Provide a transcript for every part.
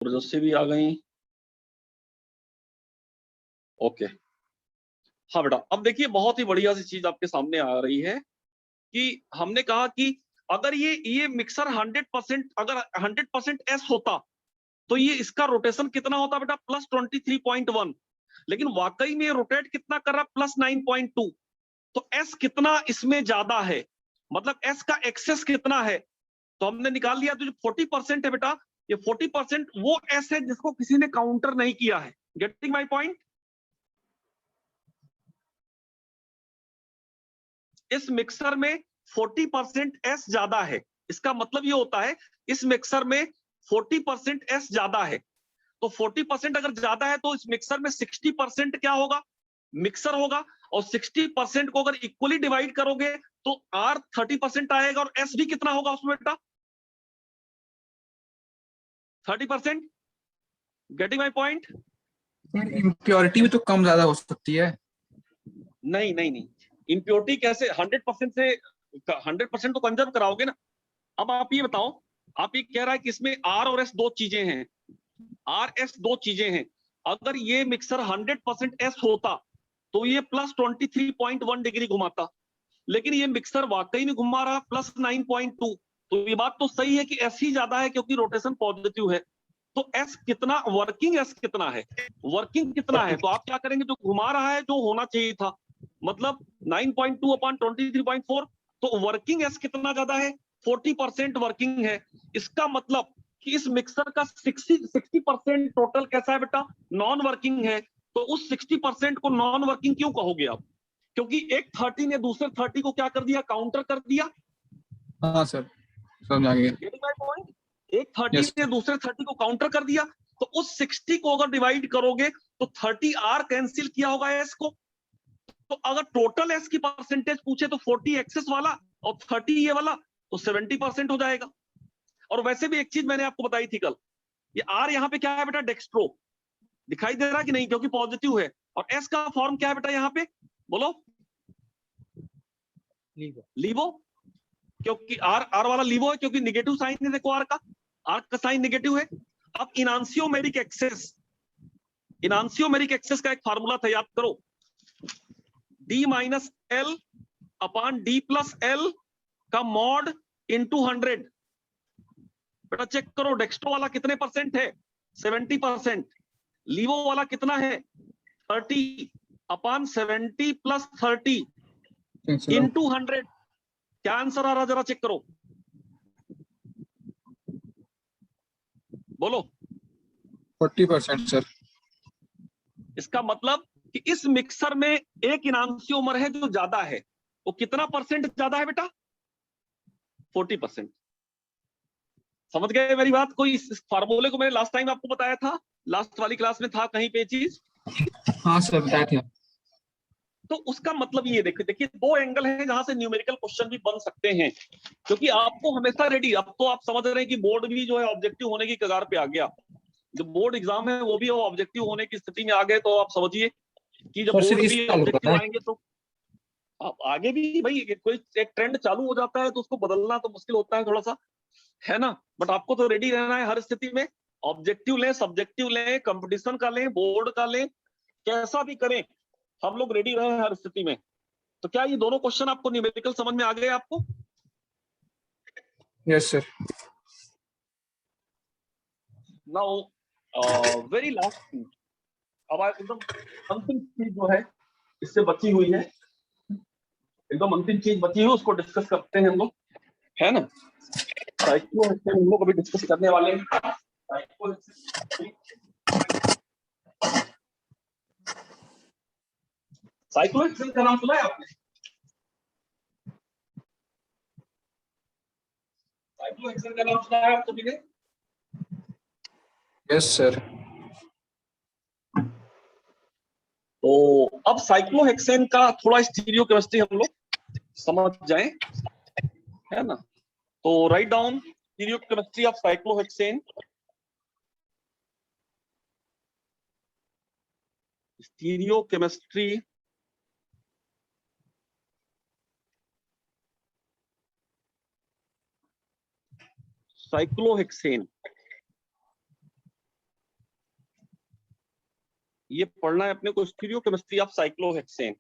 जैसे भी आ गई। ओके। हाँ बेटा, अब देखिए बहुत ही बढ़िया सी चीज आपके सामने आ रही है कि हमने कहा कि अगर ये मिक्सर 100%, अगर 100% एस होता तो ये इसका रोटेशन कितना होता बेटा, +23.1। लेकिन वाकई में रोटेट कितना कर रहा है, +9.2। तो एस कितना इसमें ज्यादा है, मतलब एस का एक्सेस कितना है, तो हमने निकाल लिया। तो जो 40% है बेटा, ये 40% वो एस है जिसको किसी ने काउंटर नहीं किया है। Getting my point? इस मिक्सर में 40% एस ज्यादा है, इसका मतलब ये होता है इस मिक्सर में 40% एस ज्यादा है। तो 40% अगर ज्यादा है तो इस मिक्सर में 60% क्या होगा, मिक्सर होगा। और 60% को अगर इक्वली डिवाइड करोगे तो आर 30% आएगा और एस भी कितना होगा उसमें बेटा, 30%। Getting my point? इम्प्योरिटी भी तो कम ज्यादा हो सकती है। नहीं नहीं नहीं, इम्प्योरिटी कैसे 100% से 100% तो कंजर्व कराओगे ना। अब आप ये बताओ, आप ये कह रहा है कि इसमें आर और एस दो चीजें हैं, आर एस दो चीजें हैं। अगर ये मिक्सर 100% एस होता तो ये +23.1 डिग्री घुमाता, लेकिन ये मिक्सर वाकई में घुमा रहा +9.2। तो ये बात तो सही है कि एस ही ज्यादा है क्योंकि रोटेशन पॉजिटिव है। तो एस कितना, वर्किंग एस कितना है, वर्किंग कितना है, तो आप क्या करेंगे, जो घुमा रहा है जो होना चाहिए था, मतलब 9.2/23.4, तो वर्किंग एस कितना ज्यादा है, 40% वर्किंग है। इसका मतलब कि इस मिक्सर का 60% टोटल कैसा है बेटा, नॉन वर्किंग है। तो उस 60% को नॉन वर्किंग क्यों कहोगे आप, क्योंकि एक 30 ने दूसरे 30 को क्या कर दिया, काउंटर कर दिया। हाँ सर, समझ आ गया। एक 30 यस ने सर। दूसरे 30 को काउंटर कर दिया। तो उस 60 को अगर डिवाइड करोगे तो 30 आर कैंसिल किया होगा एस को। तो अगर टोटल एस की परसेंटेज पूछे तो 40 एक्सेस वाला और 30 ये वाला, तो 70% हो जाएगा। और वैसे भी एक चीज मैंने आपको बताई थी कल, ये आर यहाँ पे क्या है बेटा, डेक्स्ट्रो, दिखाई दे रहा कि नहीं, क्योंकि पॉजिटिव है। और एस का फॉर्म क्या है बेटा यहाँ पे, बोलो, लीवो। क्योंकि आर आर वाला लीवो है, क्योंकि निगेटिव साइन है, देखो आर का साइन निगेटिव है। अब इनांसियोमेरिक एक्सेस, इनांसियोमेरिक एक्सेस का एक फार्मूला था, याद करो, D-L/D+L का मॉड इनटू 100। बेटा चेक करो, डेक्स्ट्रो वाला कितने परसेंट है, 70%। लीवो वाला कितना है, 30/70 + 30 इनटू 100। क्या आंसर आ रहा, जरा चेक करो, बोलो। 40% सर। इसका मतलब कि इस मिक्सर में एक इनांसियोमर है जो ज्यादा है, वो कितना परसेंट ज्यादा है बेटा, 40%। समझ गए मेरी बात? कोई इस फार्मूले को मैंने लास्ट टाइम आपको बताया था, लास्ट वाली क्लास में था कहीं पे चीज। हाँ सर, बताया था। तो उसका मतलब ये देखिए, देखिए दो एंगल है जहां से न्यूमेरिकल क्वेश्चन भी बन सकते हैं, क्योंकि आपको हमेशा रेडी, अब तो आप समझ रहे हैं कि बोर्ड भी जो है ऑब्जेक्टिव होने की कगार पे आ गया। जो बोर्ड एग्जाम है वो भी ऑब्जेक्टिव होने की स्थिति में आ गए, तो आप समझिए कि जब सर सिर्फ बोर्ड इस भी साल हो रहा ऑब्जेक्टिव है। आएंगे तो आप आगे भी, भाई कोई एक ट्रेंड चालू हो जाता है तो उसको बदलना तो मुश्किल होता है थोड़ा सा, है ना। बट आपको तो रेडी रहना है हर स्थिति में, ऑब्जेक्टिव लें, सब्जेक्टिव लें, कंपटीशन का लें, बोर्ड का लें, कैसा भी करें, हम लोग रेडी रहे हर स्थिति में। तो क्या ये दोनों क्वेश्चन आपको न्यूमेरिकल समझ में आ गए आपको? Yes sir. Now very last thing, अब एकदम अंतिम चीज जो है इससे बची हुई है, एकदम अंतिम चीज बची हुई, उसको डिस्कस करते हैं हम लोग, है ना। साइक्लो हेक्सेन हम लोग अभी डिस्कस करने वाले हैं। साइक्लो हेक्सेन का नाम सुना है आपने? साइक्लो हेक्सेन का नाम सुना है आप सभी ने? Yes sir. तो अब साइक्लोहेक्सेन का थोड़ा स्टीरियोकेमिस्ट्री हम लोग समझ जाएं, है ना। तो write down stereochemistry of cyclohexane. Stereochemistry cyclohexane. ये पढ़ना है अपने को, स्टीरियोकेमिस्ट्री ऑफ साइक्लोहेक्सेन।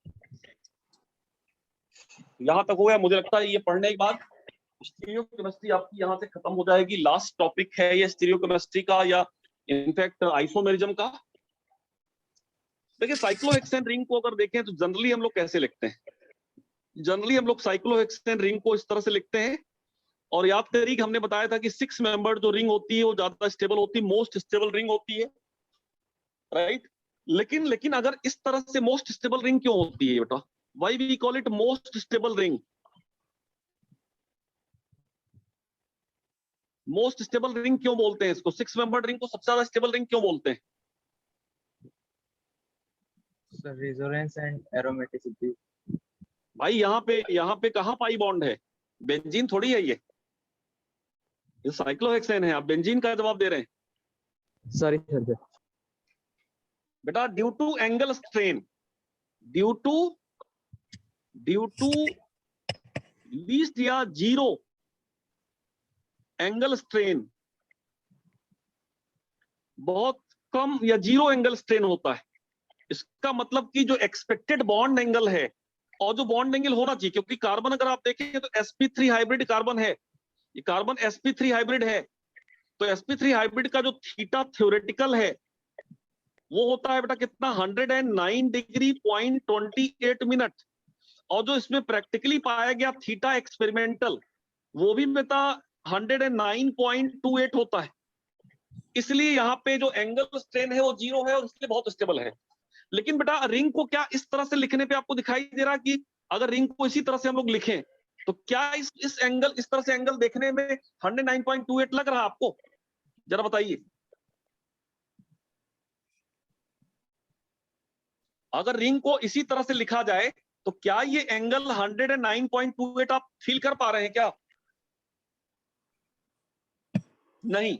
यहां तक हो गया। मुझे लगता है ये पढ़ने के बाद स्टीरियोकेमिस्ट्री आपकी यहां से खत्म हो जाएगी। लास्ट टॉपिक है ये स्टीरियोकेमिस्ट्री का, या इनफैक्ट आइसोमेरिज्म का। देखिए साइक्लोहेक्सेन रिंग को अगर देखें तो जनरली हम लोग कैसे लिखते हैं? जनरली हम लोग साइक्लोहेक्सेन रिंग को इस तरह से लिखते हैं। और याद करिए कि हमने बताया था कि 6 मेंबर जो रिंग होती है वो ज्यादा स्टेबल होती है, मोस्ट स्टेबल रिंग होती है, राइट। लेकिन अगर इस तरह से मोस्ट स्टेबल रिंग क्यों होती है बेटा? Why we call it most stable ring? Most stable ring क्यों बोलते हैं इसको? 6 मेंबर रिंग को सबसे ज्यादा स्टेबल रिंग क्यों बोलते हैं? Sir resonance and aromaticity. भाई यहाँ पे कहाँ पाई बॉन्ड है? बेंजीन थोड़ी है ये साइक्लोहेक्सेन है। आप बेंजीन का जवाब दे रहे हैं। Sorry sir. बेटा due to angle strain, due to least या जीरो एंगल स्ट्रेन, बहुत कम या जीरो एंगल स्ट्रेन होता है। इसका मतलब कि जो एक्सपेक्टेड बॉन्ड एंगल है और जो बॉन्ड एंगल होना चाहिए, क्योंकि कार्बन अगर आप देखें तो sp3 हाइब्रिड कार्बन है, ये कार्बन sp3 हाइब्रिड है। तो sp3 हाइब्रिड का जो थीटा थ्योरेटिकल है वो होता है बेटा कितना? 109 डिग्री 0.28 मिनट। और जो इसमें प्रैक्टिकली पाया गया थीटा एक्सपेरिमेंटल, वो भी बेटा 109.28 होता है। इसलिए यहाँ पे जो एंगल स्ट्रेन है वो जीरो है और इसलिए बहुत स्टेबल है। लेकिन बेटा रिंग को क्या इस तरह से लिखने पे आपको दिखाई दे रहा कि अगर रिंग को इसी तरह से हम लोग लिखें तो क्या इस एंगल, इस तरह से एंगल देखने में 109.28 लग रहा है आपको? जरा बताइए। अगर रिंग को इसी तरह से लिखा जाए तो क्या ये एंगल 109.28 आप फील कर पा रहे हैं क्या? नहीं।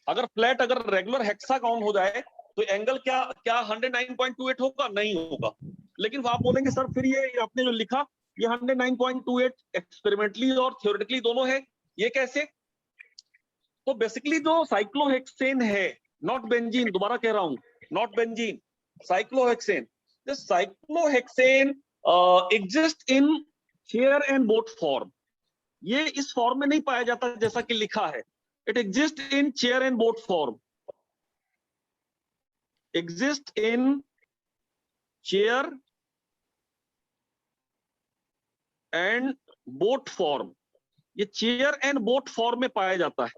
अगर फ्लैट, अगर रेगुलर हेक्सागोन हो जाए तो एंगल क्या 109.28 होगा? नहीं होगा। लेकिन आप बोलेंगे सर फिर ये आपने जो लिखा ये 109.28 एक्सपेरिमेंटली और थ्योरेटिकली दोनों है, ये कैसे? तो बेसिकली जो साइक्लोहेक्सेन है, नॉट बेंजीन, दोबारा कह रहा हूं, not benzene, cyclohexane. This cyclohexane exist in chair and boat form. ये इस फॉर्म में नहीं पाया जाता जैसा कि लिखा है। It exist in chair and boat form, exist in chair and boat form। ये चेयर एंड बोट फॉर्म में पाया जाता है।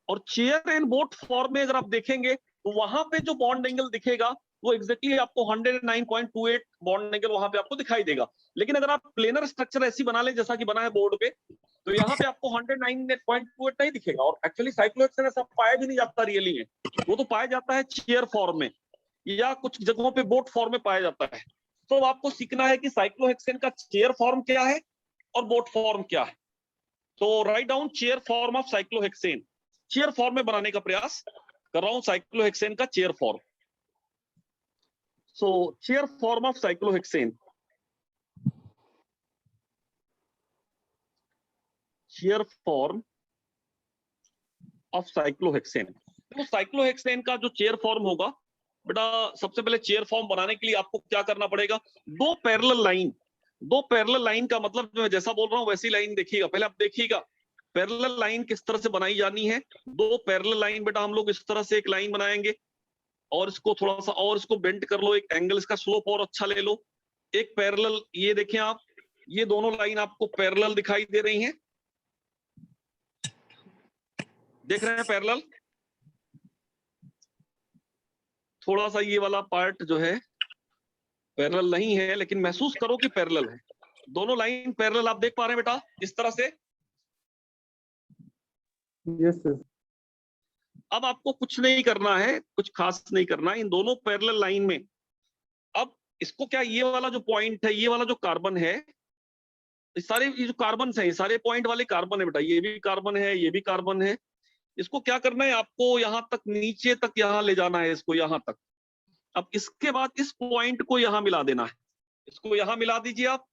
और चेयर एंड बोट फॉर्म में अगर आप देखेंगे तो वहां पे जो बॉन्ड एंगल दिखेगा वो एग्जैक्टली आपको 109.28 बॉन्ड एंगल वहां पे आपको दिखाई देगा। लेकिन अगर आप प्लेनर स्ट्रक्चर ऐसी बना लें जैसा कि बना है बोर्ड पे, तो यहाँ पे आपको 109.28 नहीं दिखेगा। और एक्चुअली साइक्लोहेक्सेन ऐसा पाया भी नहीं जाता रियली में, वो तो पाया जाता है चेयर फॉर्म में या कुछ जगहों पे बोट फॉर्म में पाया जाता है। तो आपको सीखना है कि साइक्लोहेक्सेन का चेयर फॉर्म क्या है और बोट फॉर्म क्या है। तो write down chair form of cyclohexane. Chair form में बनाने का प्रयास कर रहा हूं साइक्लोहेक्सेन का chair form. So chair form of cyclohexane, chair form of cyclohexane. तो साइक्लोहेक्सेन का जो चेयर फॉर्म होगा बेटा, सबसे पहले चेयर फॉर्म बनाने के लिए आपको क्या करना पड़ेगा? दो पैरेलल लाइन का मतलब मैं जैसा बोल रहा हूं वैसी लाइन देखिएगा। पहले आप देखिएगा पैरेलल लाइन किस तरह से बनाई जानी है। दो पैरेलल लाइन बेटा हम लोग इस तरह से एक लाइन बनाएंगे और इसको थोड़ा सा और इसको बेंड कर लो, एक एंगल इसका स्लोप और अच्छा ले लो। एक पैरेलल, ये देखें आप, ये दोनों लाइन आपको पैरेलल दिखाई दे रही हैं, देख रहे हैं पैरेलल? थोड़ा सा ये वाला पार्ट जो है पैरेलल नहीं है, लेकिन महसूस करो कि पैरेलल है। दोनों लाइन पैरेलल आप देख पा रहे हैं बेटा इस तरह से? Yes sir. अब आपको कुछ नहीं करना है, कुछ खास नहीं करना है इन दोनों पैरेलल लाइन में। अब इसको क्या, ये वाला जो पॉइंट है, ये वाला जो कार्बन है, सारे ये जो कार्बन है, ये सारे पॉइंट वाले कार्बन है बेटा, ये भी कार्बन है, ये भी कार्बन है। इसको क्या करना है आपको? यहां तक, नीचे तक यहां ले जाना है इसको, यहां तक। अब इसके बाद इस पॉइंट को यहां मिला देना है, इसको यहां मिला दीजिए आप।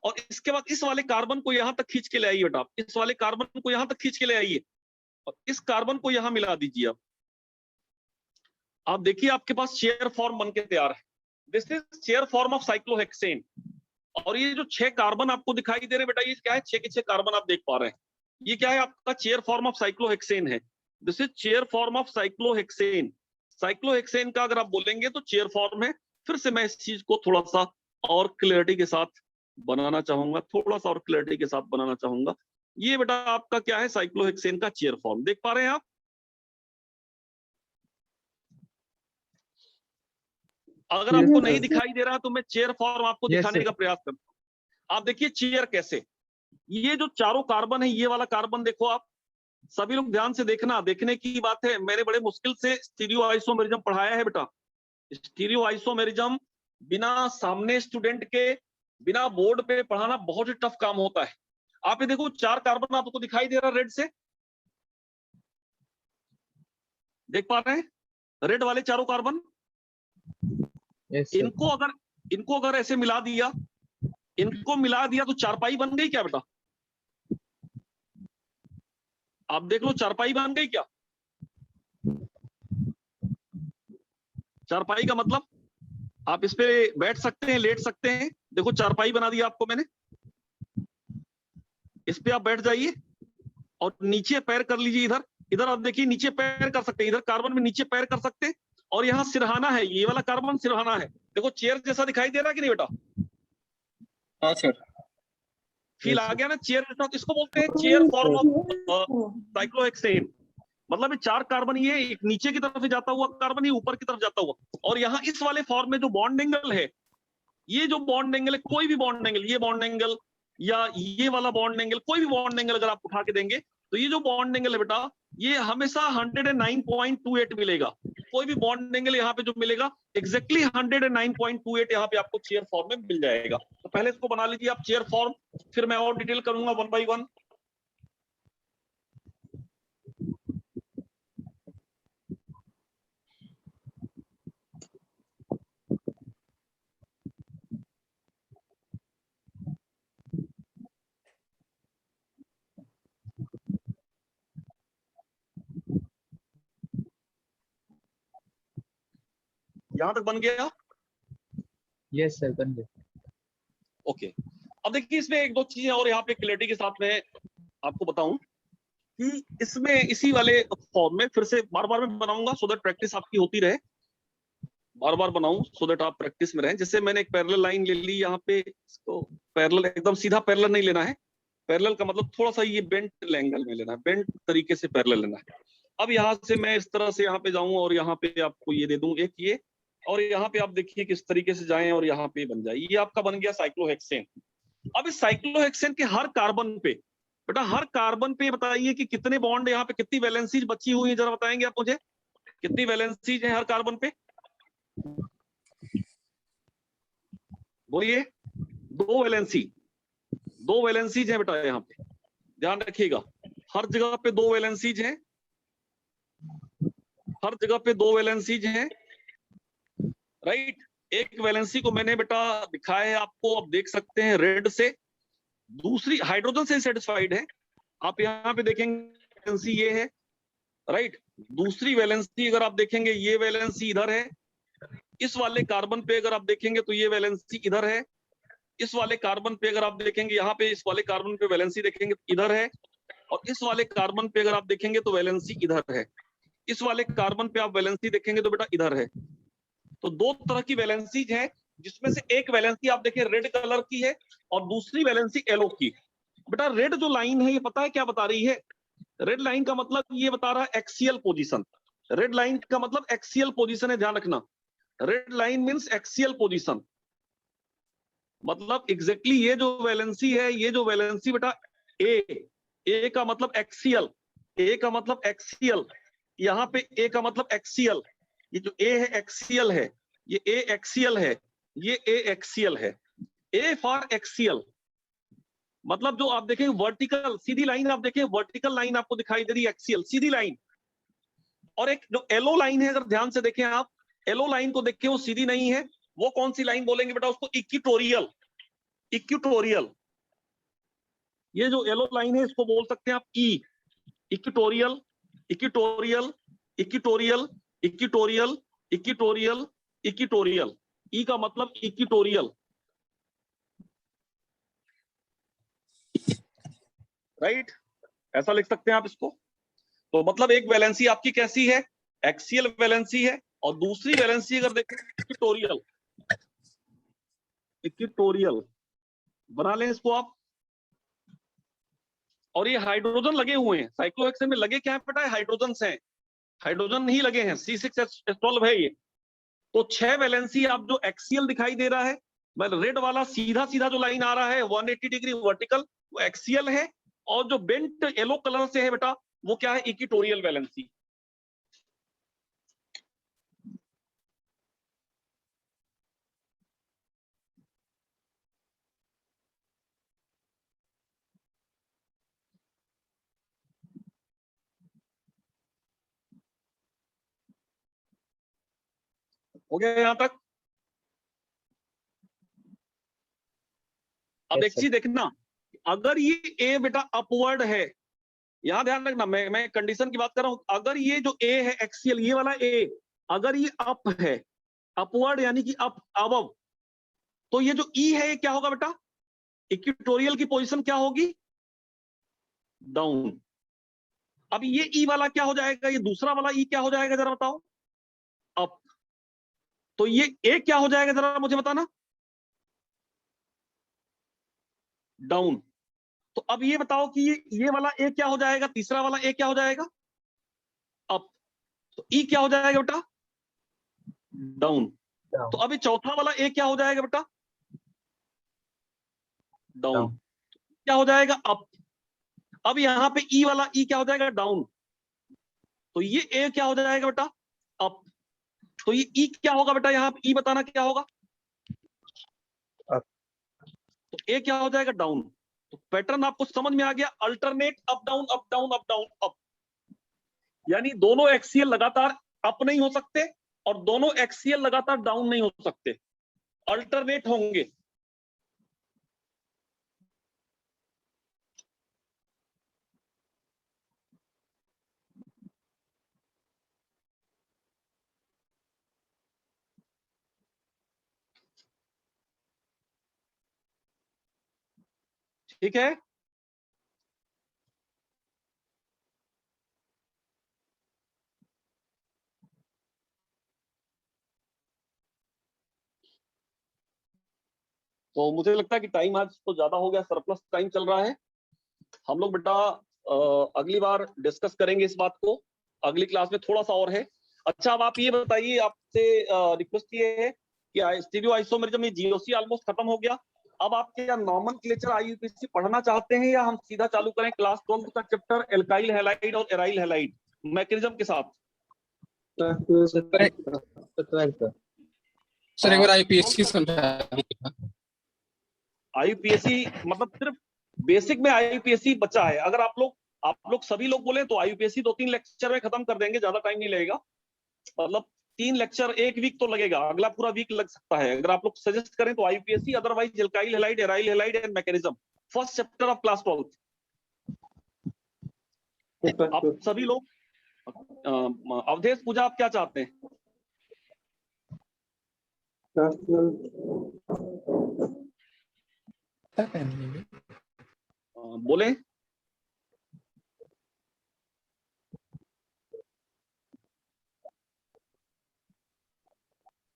और इसके बाद इस वाले कार्बन को यहां तक खींच के ले आइए बेटा, इस वाले कार्बन को यहां तक खींच के ले आइए और इस कार्बन को यहां मिला दीजिए आप। आप देखिए आपके पास चेयर फॉर्म बन के तैयार है। This is chair form of cyclohexane. और ये जो 6 कार्बन आपको दिखाई दे रहे हैं बेटा, ये क्या है? 6 के 6 कार्बन आप देख पा रहे हैं। ये क्या है? आपका चेयर फॉर्म ऑफ साइक्लोहेक्सेन है। This is chair form of cyclohexane. Cyclohexane का अगर आप बोलेंगे तो चेयर फॉर्म है। फिर से मैं इस चीज को थोड़ा सा और क्लैरिटी के साथ बनाना चाहूंगा, थोड़ा सा और क्लैरिटी के साथ बनाना चाहूंगा। ये बेटा आपका क्या है? साइक्लोहेक्सेन का चेयर फॉर्म देख पा रहे हैं आप? अगर Yes, आपको sir. नहीं दिखाई दे रहा तो मैं चेयर फॉर्म आपको Yes, दिखाने sir. का प्रयास करता हूं। आप देखिए चेयर कैसे, ये जो चारों कार्बन है, ये वाला कार्बन देखो आप, सभी लोग ध्यान से देखना, देखने की बात है। मैंने बड़े मुश्किल से स्टीरियो आइसोमेरिज्म पढ़ाया है बेटा। स्टीरियो आइसोमेरिज्म बिना सामने स्टूडेंट के, बिना बोर्ड पे पढ़ाना बहुत ही टफ काम होता है। आप ये देखो 4 कार्बन आपको दिखाई दे रहा है रेड से, देख पा रहे हैं? रेड वाले चारों कार्बन, Yes, sir. इनको अगर ऐसे मिला दिया, इनको मिला दिया तो चारपाई बन गई क्या बेटा? आप देख लो चारपाई बन गई क्या? चारपाई का मतलब आप इस पे बैठ सकते हैं, लेट सकते हैं। देखो चारपाई बना दिया आपको मैंने, इस पे आप बैठ जाइए और नीचे पैर कर लीजिए। इधर इधर आप देखिए नीचे पैर कर सकते हैं, इधर कार्बन में नीचे पैर कर सकते हैं। और यहाँ सिरहाना है, ये वाला कार्बन सिरहाना है। देखो चेयर जैसा दिखाई दे रहा है कि नहीं बेटा? हाँ सर। फील आ गया ना चेयर जैसा? तो इसको बोलते हैं चेयर फॉर्म ऑफ साइक्लोहेक्सेन। मतलब ये 4 कार्बन, ये एक नीचे की तरफ जाता हुआ कार्बन, ये ऊपर की तरफ जाता हुआ। और यहाँ इस वाले फॉर्म में जो बॉन्ड एंगल है, ये जो बॉन्ड एंगल है, कोई भी बॉन्ड एंगल, ये बॉन्ड एंगल या ये वाला बॉन्ड एंगल, कोई भी बॉन्ड एंगल अगर आप उठा के देंगे तो ये जो बॉन्ड एंगल है बेटा, ये हमेशा 109.28 मिलेगा। कोई भी बॉन्ड एंगल यहाँ पे जो मिलेगा एग्जैक्टली 109.28 यहाँ पे आपको चेयर फॉर्म में मिल जाएगा। तो पहले इसको बना लीजिए आप चेयर फॉर्म, फिर मैं और डिटेल करूंगा 1 by 1। यहां तक बन गया? Yes, sir. बन गया. ओके। अब देखिए इसमें एक दो चीजें और यहाँ पे क्लैरिटी के साथ में आपको बताऊं कि इसमें इसी वाले फॉर्म में फिर से बार बार मैं बनाऊंगा सो दैट प्रैक्टिस आपकी होती रहे। बार बार बनाऊं सो दैट आप प्रैक्टिस में रहें। जैसे मैंने एक पैरेलल लाइन ले ली यहाँ पे, इसको पैरेलल एकदम सीधा पैरेलल नहीं लेना है। पैरेलल का मतलब थोड़ा सा ये बेंट एंगल में लेना है, बेंट तरीके से पैरेलल लेना है। अब यहाँ से मैं इस तरह से यहाँ पे जाऊं और यहाँ पे आपको ये दे दूं एक ये, और यहाँ पे आप देखिए किस तरीके से जाएं और यहाँ पे बन जाए। ये आपका बन गया साइक्लोहेक्सेन। अब इस साइक्लोहेक्सेन के हर कार्बन पे बेटा, हर कार्बन पे बताइए कि कितने बॉन्ड, यहाँ पे कितनी वैलेंसीज बची हुई है, जरा बताएंगे आप मुझे कितनी वैलेंसीज है हर कार्बन पे? बोलिए। 2 वैलेंसी, 2 वैलेंसीज है बेटा यहाँ पे, ध्यान रखिएगा। हर जगह पे 2 वैलेंसीज हैं, हर जगह पे 2 वैलेंसीज हैं, राइट। एक वैलेंसी को मैंने बेटा दिखाया है आपको, आप देख सकते हैं रेड से। दूसरी हाइड्रोजन से सेटिस्फाइड है, आप यहाँ पे देखेंगे वैलेंसी ये है, राइट। दूसरी वैलेंसी अगर आप देखेंगे, ये वैलेंसी इधर है। इस वाले कार्बन पे अगर आप देखेंगे तो ये वैलेंसी इधर है। इस वाले कार्बन पे अगर आप देखेंगे, यहाँ पे इस वाले कार्बन पे वैलेंसी देखेंगे तो इधर है। और इस वाले कार्बन पे अगर आप देखेंगे तो वैलेंसी इधर है। इस वाले कार्बन पे आप वैलेंसी देखेंगे तो बेटा इधर है। तो 2 तरह की वैलेंसीज है, जिसमें से एक वैलेंसी आप देखें रेड कलर की है और दूसरी वैलेंसी येलो की। बेटा रेड जो लाइन है ये पता है क्या बता रही है? रेड लाइन का मतलब ये बता रहा है एक्सियल पोजीशन। रेड लाइन का मतलब एक्सियल पोजीशन है, ध्यान रखना। Red line means axial position, मतलब एग्जैक्टली ये जो वैलेंसी है, ये जो वैलेंसी बेटा ए का मतलब एक्सियल, ए का मतलब एक्सियल, यहाँ पे ए का मतलब एक्सियल। ये जो ए है एक्सियल है, ये ए एक्सियल है, ये ए एक्सियल है। ए फॉर एक्सियल मतलब जो आप देखें वर्टिकल सीधी लाइन, आप देखें वर्टिकल लाइन आपको दिखाई दे रही है, एक्सियल सीधी लाइन। और एक जो येलो लाइन है, अगर ध्यान से देखें आप, येलो लाइन को देखें वो सीधी नहीं है। वो कौन सी लाइन बोलेंगे बेटा? उसको इक्विटोरियल। इक्विटोरियल, ये जो येलो लाइन है इसको बोल सकते हैं आप E. Equatorial, equatorial, equatorial, equatorial, equatorial, equatorial, E का मतलब इक्विटोरियल, राइट, ऐसा लिख सकते हैं आप इसको। तो मतलब एक वैलेंसी आपकी कैसी है, एक्सियल वैलेंसी है, और दूसरी वैलेंसी अगर देखें इक्विटोरियल, इक्विटोरियल बना लें इसको आप। और ये हाइड्रोजन लगे हुए हैं, साइक्लोहेक्सेन में लगे क्या है बेटा, हाइड्रोजन हैं, हाइड्रोजन नहीं लगे हैं, C6H12 है ये। तो 6 वैलेंसी आप जो एक्सियल दिखाई दे रहा है, रेड वाला सीधा सीधा जो लाइन आ रहा है 180 डिग्री वर्टिकल, वो एक्सियल है, और जो बेंट येलो कलर से है बेटा वो क्या है, इक्विटोरियल वैलेंसी। हो गया यहां तक। अब Yes, एक sir. चीज देखना, अगर ये ए बेटा अपवर्ड है, यहां ध्यान रखना, मैं कंडीशन की बात कर रहा हूं, अगर ये जो ए है एक्सियल, ये वाला ए अगर ये अप है, अपवर्ड यानी कि अप अबव, तो ये जो ई है ये क्या होगा बेटा, इक्विटोरियल की पोजीशन क्या होगी, डाउन। अब ये ई वाला क्या हो जाएगा, ये दूसरा वाला ई क्या हो जाएगा जरा बताओ, अप। तो ये ए क्या हो जाएगा जरा मुझे बताना, डाउन। तो अब ये बताओ कि ये वाला ए क्या हो जाएगा, तीसरा वाला ए क्या हो जाएगा, अप। तो ई क्या हो जाएगा बेटा, डाउन। Down. तो अभी चौथा वाला ए क्या हो जाएगा बेटा, डाउन। Down. क्या हो जाएगा, अप। अब यहां पे ई वाला ई क्या हो जाएगा, डाउन। तो ये ए क्या हो जाएगा बेटा, अप। तो ये ई क्या होगा बेटा, यहां पे ई बताना क्या होगा, Up. तो ए क्या हो जाएगा, डाउन। तो पैटर्न आपको समझ में आ गया, alternate up down up down up down up, यानी दोनों एक्सियल लगातार अप नहीं हो सकते और दोनों एक्सियल लगातार डाउन नहीं हो सकते, अल्टरनेट होंगे। ठीक है, तो मुझे लगता है कि टाइम आज तो ज्यादा हो गया, सरप्लस टाइम चल रहा है। हम लोग बेटा अगली बार डिस्कस करेंगे इस बात को, अगली क्लास में थोड़ा सा और है। अच्छा अब आप ये बताइए, आपसे रिक्वेस्ट ये है कि स्टीरियो आइसोमेरिज्म में जीओसी ऑलमोस्ट खत्म हो गया, अब आप क्या नॉमेनक्लेचर आईयूपीएसी पढ़ना चाहते हैं या हम सीधा चालू करें क्लास 12 का चैप्टर एल्काइल हैलाइड और एराइल हैलाइड मैकेनिज्म के साथ। सर एक बार आईपीएससी समझा दीजिए। आईयूपीएसी मतलब सिर्फ बेसिक में आईयूपीएसी बचा है, अगर आप लोग सभी लोग बोले तो आईयूपीएसी 2-3 लेक्चर में खत्म कर देंगे, ज्यादा टाइम नहीं लगेगा, मतलब 3 लेक्चर 1 वीक तो लगेगा, अगला पूरा वीक लग सकता है अगर आप लोग सजेस्ट करें तो IUPAC, otherwise alkyl halide aryl halide and mechanism, first chapter of class 12। आप सभी लोग अवधेश पूजा आप क्या चाहते हैं, बोले।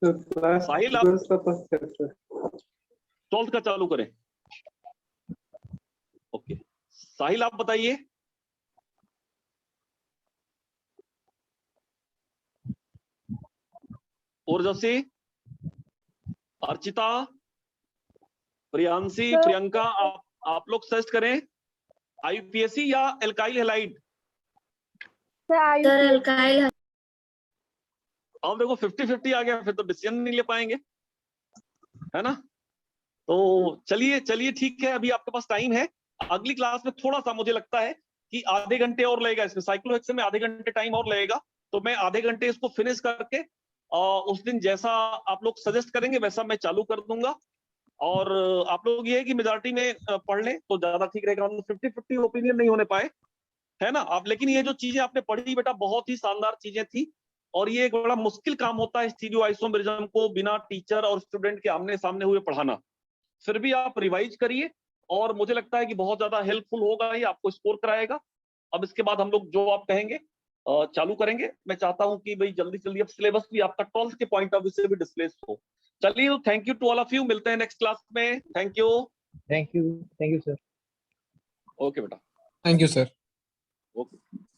साहिल आप 12th का चालू करें, ओके। साहिल आप बताइए, ऊर्जशी, अर्चिता, प्रियांशी, प्रियंका, आप लोग सजेस्ट करें आईयूपीएसी या एल्काइल हैलाइड। Sir alkyl. अब देखो 50-50 आ गया, फिर तो डिसीजन नहीं ले पाएंगे, है ना। तो चलिए ठीक है, अभी आपके पास टाइम है, अगली क्लास में थोड़ा सा मुझे लगता है कि आधे घंटे और लगेगा, इसमें साइक्लोहेक्सेन में आधे घंटे टाइम और लगेगा, तो मैं आधे घंटे इसको फिनिश करके उस दिन जैसा आप लोग सजेस्ट करेंगे वैसा मैं चालू कर दूंगा। और आप लोग ये है कि मेजॉरिटी में पढ़ लें तो ज्यादा ठीक रहेगा, 50-50 ओपिनियन नहीं होने पाए, है ना आप। लेकिन ये जो चीजें आपने पढ़ी बेटा बहुत ही शानदार चीजें थी, और ये एक बड़ा मुश्किल काम होता है स्टीरियो आइसोमेरिज्म को बिना टीचर और स्टूडेंट के आमने सामने हुए पढ़ाना। फिर भी आप रिवाइज करिए और मुझे लगता है कि बहुत ज्यादा हेल्पफुल होगा, ये आपको स्कोर कराएगा। अब इसके बाद हम लोग जो आप कहेंगे चालू करेंगे। मैं चाहता हूं कि भाई जल्दी जल्दी अब सिलेबस भी आपका 12th के पॉइंट ऑफ व्यू से भी डिस्प्लेस हो। चलिए, thank you to all of you, मिलते हैं नेक्स्ट क्लास में। Thank you. Thank you sir. Okay बेटा। Thank you sir. ओके।